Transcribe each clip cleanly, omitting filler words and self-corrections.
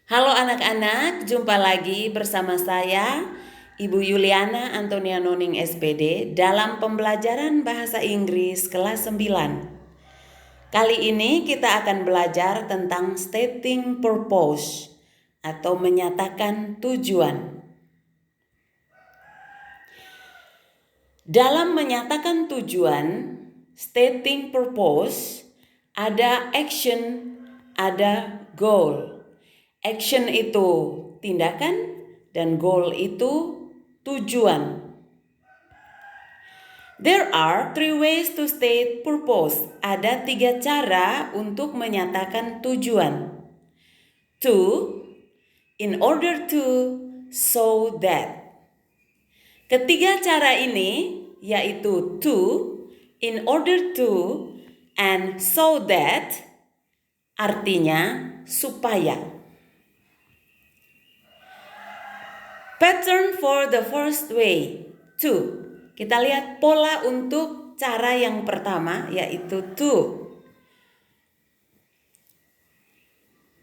Halo anak-anak, jumpa lagi bersama saya Ibu Yuliana Antonia Noning SPD dalam pembelajaran bahasa Inggris kelas 9. Kali ini kita akan belajar tentang stating purpose atau menyatakan tujuan. Dalam menyatakan tujuan, stating purpose, ada action, ada goal. Action itu tindakan dan goal itu tujuan. There are 3 ways to state purpose. Ada 3 cara untuk menyatakan tujuan. To, in order to, so that. Ketiga cara ini yaitu to, in order to, and so that, artinya supaya. Pattern for the first way, to. Kita lihat pola untuk cara yang pertama yaitu to.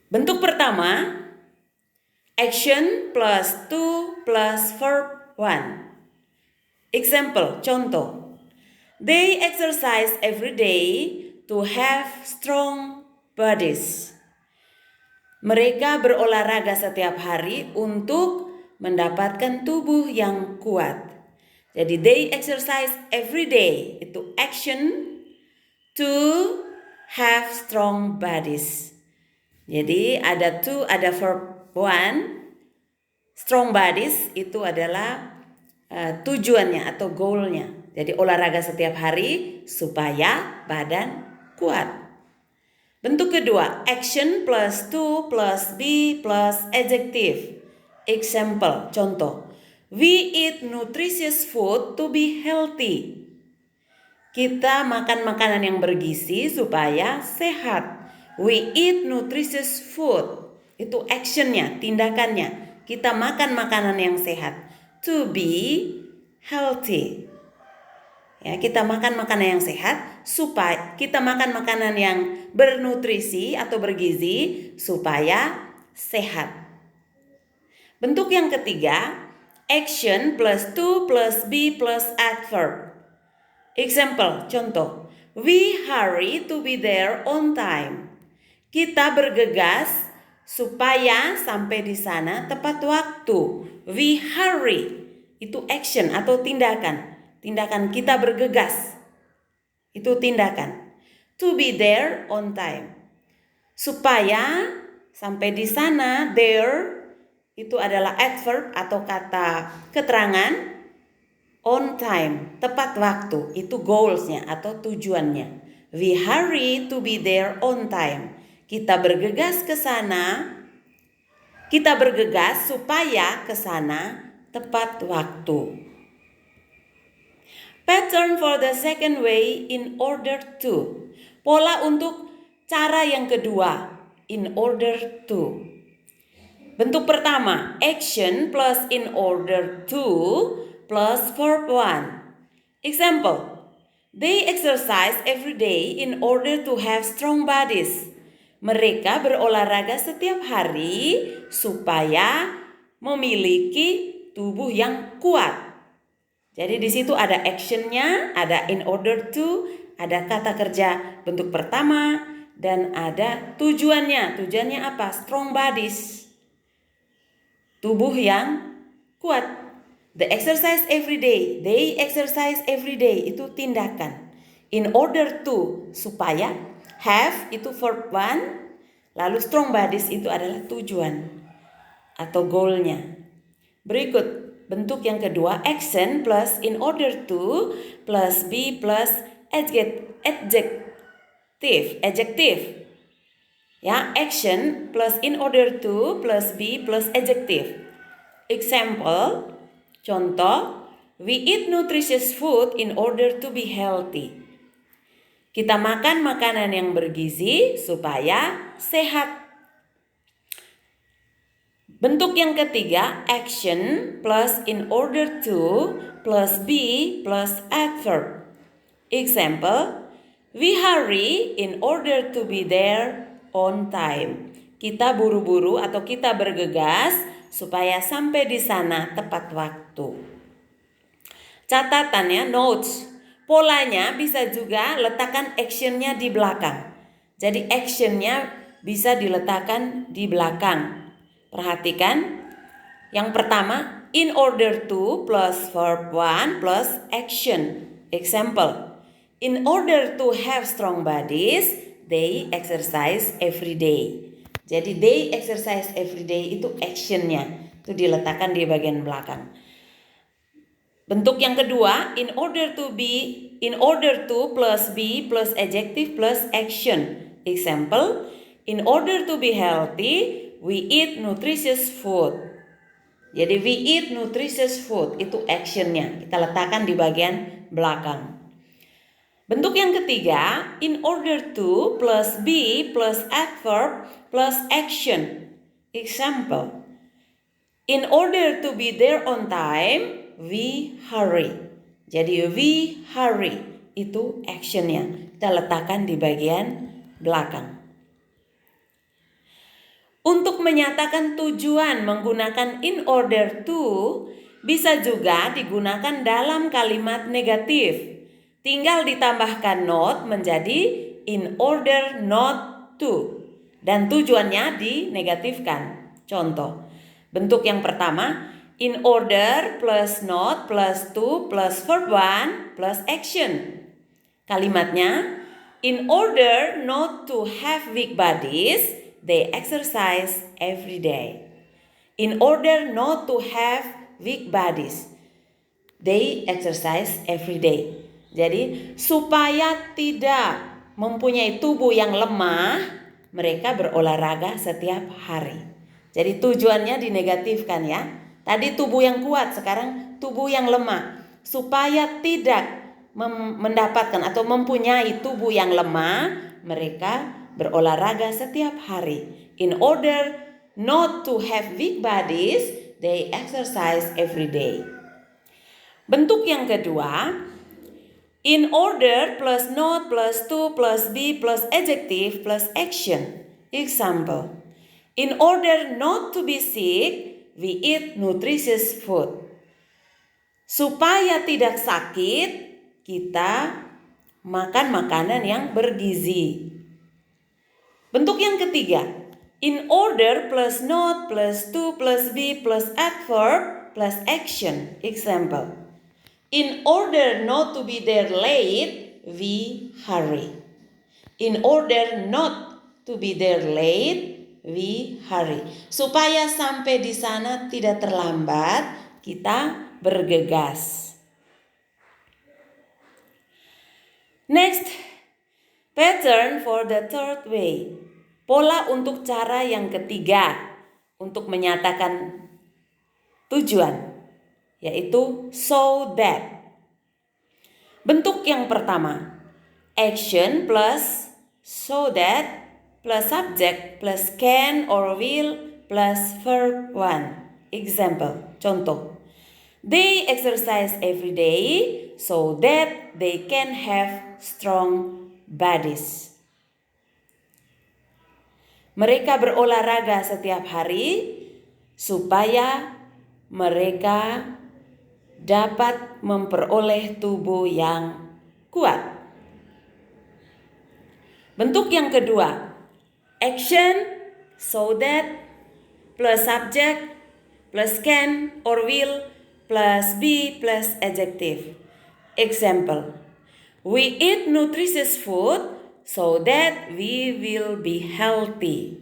Bentuk pertama, action plus to plus verb 1. Example, contoh. They exercise every day to have strong bodies. Mereka berolahraga setiap hari untuk mendapatkan tubuh yang kuat. Jadi they exercise every day, itu action to have strong bodies. Jadi ada to, ada verb 1. Strong bodies itu adalah tujuannya atau goalnya. Jadi olahraga setiap hari supaya badan kuat. Bentuk kedua, action plus to plus be plus adjective. Example, contoh. We eat nutritious food to be healthy. Kita makan makanan yang bergizi supaya sehat. We eat nutritious food. Itu actionnya, tindakannya. Kita makan makanan yang sehat. To be healthy. Ya, kita makan makanan yang sehat supaya kita makan makanan yang bernutrisi atau bergizi supaya sehat. Bentuk yang ketiga, action plus to plus be plus adverb. Example, contoh. We hurry to be there on time. Kita bergegas supaya sampai di sana tepat waktu. We hurry. Itu action atau tindakan. Tindakan kita bergegas. Itu tindakan. To be there on time. Supaya sampai di sana, there itu adalah adverb atau kata keterangan. On time, tepat waktu, itu goalsnya atau tujuannya. We hurry to be there on time. Kita bergegas ke sana. Kita bergegas supaya ke sana tepat waktu. Pattern for the second way, in order to. Pola untuk cara yang kedua, in order to. Bentuk pertama, action plus in order to plus verb 1. Example, they exercise every day in order to have strong bodies. Mereka berolahraga setiap hari supaya memiliki tubuh yang kuat. Jadi di situ ada actionnya, ada in order to, ada kata kerja bentuk pertama, dan ada tujuannya. Tujuannya apa? Strong bodies. Tubuh yang kuat. The exercise every day. They exercise every day. Itu tindakan. In order to, supaya. Have itu verb 1. Lalu strong bodies itu adalah tujuan atau goalnya. Berikut bentuk yang kedua, action plus in order to plus be plus adjective. Ya, action plus in order to plus be plus adjective. Example, contoh, we eat nutritious food in order to be healthy. Kita makan makanan yang bergizi supaya sehat. Bentuk yang ketiga, action plus in order to plus be plus adverb. Example, we hurry in order to be there on time. kita buru-buru atau kita bergegas supaya sampai di sana tepat waktu. Catatannya, notes. Polanya bisa juga letakkan actionnya di belakang. Jadi actionnya bisa diletakkan di belakang. Perhatikan. Yang pertama, in order to plus verb 1 plus action. Example, in order to have strong bodies, they exercise every day. Jadi they exercise every day itu actionnya. Itu diletakkan di bagian belakang. Bentuk yang kedua, in order to plus be plus adjective plus action. Example, in order to be healthy, we eat nutritious food. Jadi we eat nutritious food itu actionnya. Kita letakkan di bagian belakang. Bentuk yang ketiga, in order to plus be plus adverb plus action. Example, in order to be there on time, we hurry. Jadi we hurry itu actionnya. Kita letakkan di bagian belakang. Untuk menyatakan tujuan menggunakan in order to bisa juga digunakan dalam kalimat negatif. Tinggal ditambahkan not menjadi in order not to. Dan tujuannya dinegatifkan. Contoh, bentuk yang pertama, in order plus not plus to plus verb 1 plus action. Kalimatnya, in order not to have weak bodies, they exercise every day. In order not to have weak bodies, they exercise every day. Jadi supaya tidak mempunyai tubuh yang lemah, mereka berolahraga setiap hari. Jadi tujuannya dinegatifkan ya. Tadi tubuh yang kuat, sekarang tubuh yang lemah. Supaya tidak mendapatkan atau mempunyai tubuh yang lemah, mereka berolahraga setiap hari. In order not to have weak bodies, they exercise every day. Bentuk yang kedua, in order plus not plus to plus be plus adjective plus action. Example, in order not to be sick, we eat nutritious food. Supaya tidak sakit, kita makan makanan yang bergizi. Bentuk yang ketiga, in order plus not plus to plus be plus adverb plus action. Example, in order not to be there late, we hurry. In order not to be there late, we hurry. Supaya sampai di sana tidak terlambat, kita bergegas. Next, pattern for the third way. Pola untuk cara yang ketiga untuk menyatakan tujuan, yaitu so that. Bentuk yang pertama, action plus so that plus subject plus can or will plus verb 1. Example, contoh. They exercise every day so that they can have strong bodies. Mereka berolahraga setiap hari supaya mereka dapat memperoleh tubuh yang kuat. Bentuk yang kedua, action so that plus subject plus can or will plus be plus adjective. Example, we eat nutritious food so that we will be healthy.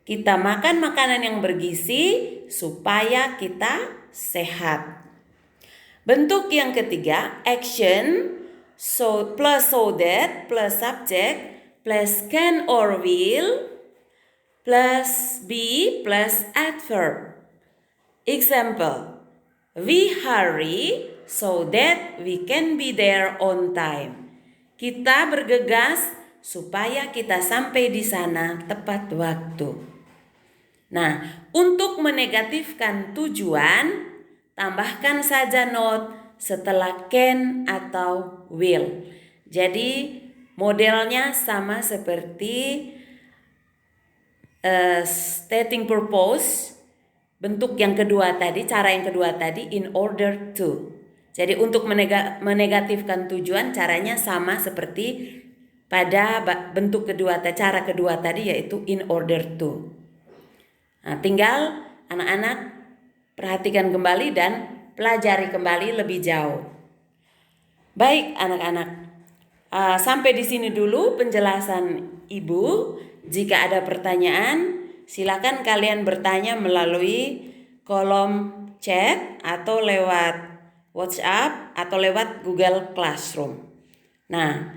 Kita makan makanan yang bergizi supaya kita sehat. Bentuk yang ketiga, action so that plus subject plus can or will plus be plus adverb. Example, we hurry so that we can be there on time. Kita bergegas supaya kita sampai di sana tepat waktu. Nah, untuk menegatifkan tujuan, tambahkan saja not setelah can atau will. Jadi modelnya sama seperti stating purpose, bentuk yang kedua tadi, cara yang kedua tadi, in order to. Jadi untuk menegatifkan tujuan caranya sama seperti pada bentuk kedua, cara kedua tadi, yaitu in order to. Nah, tinggal anak-anak perhatikan kembali dan pelajari kembali lebih jauh. Baik anak-anak, sampai di sini dulu penjelasan Ibu. Jika ada pertanyaan, silakan kalian bertanya melalui kolom chat atau lewat WhatsApp atau lewat Google Classroom. Nah,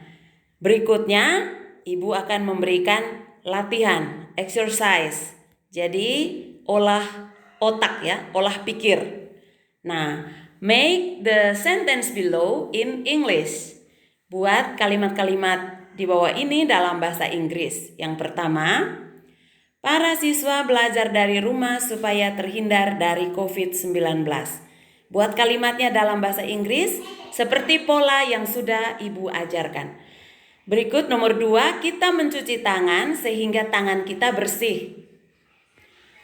berikutnya Ibu akan memberikan latihan, exercise. Jadi olah otak ya, olah pikir. Nah, make the sentence below in English. Buat kalimat-kalimat di bawah ini dalam bahasa Inggris. Yang pertama, para siswa belajar dari rumah supaya terhindar dari COVID-19. Buat kalimatnya dalam bahasa Inggris seperti pola yang sudah Ibu ajarkan. Berikut nomor 2, kita mencuci tangan sehingga tangan kita bersih.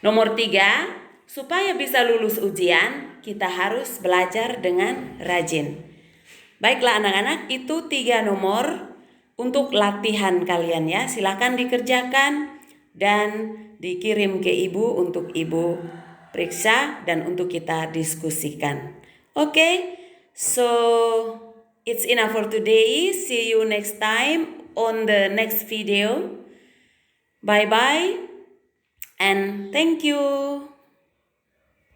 Nomor 3, supaya bisa lulus ujian, kita harus belajar dengan rajin. Baiklah anak-anak, itu 3 nomor untuk latihan kalian ya. Silakan dikerjakan dan dikirim ke Ibu untuk Ibu periksa dan untuk kita diskusikan. Oke, so it's enough for today. See you next time on the next video. Bye-bye and thank you.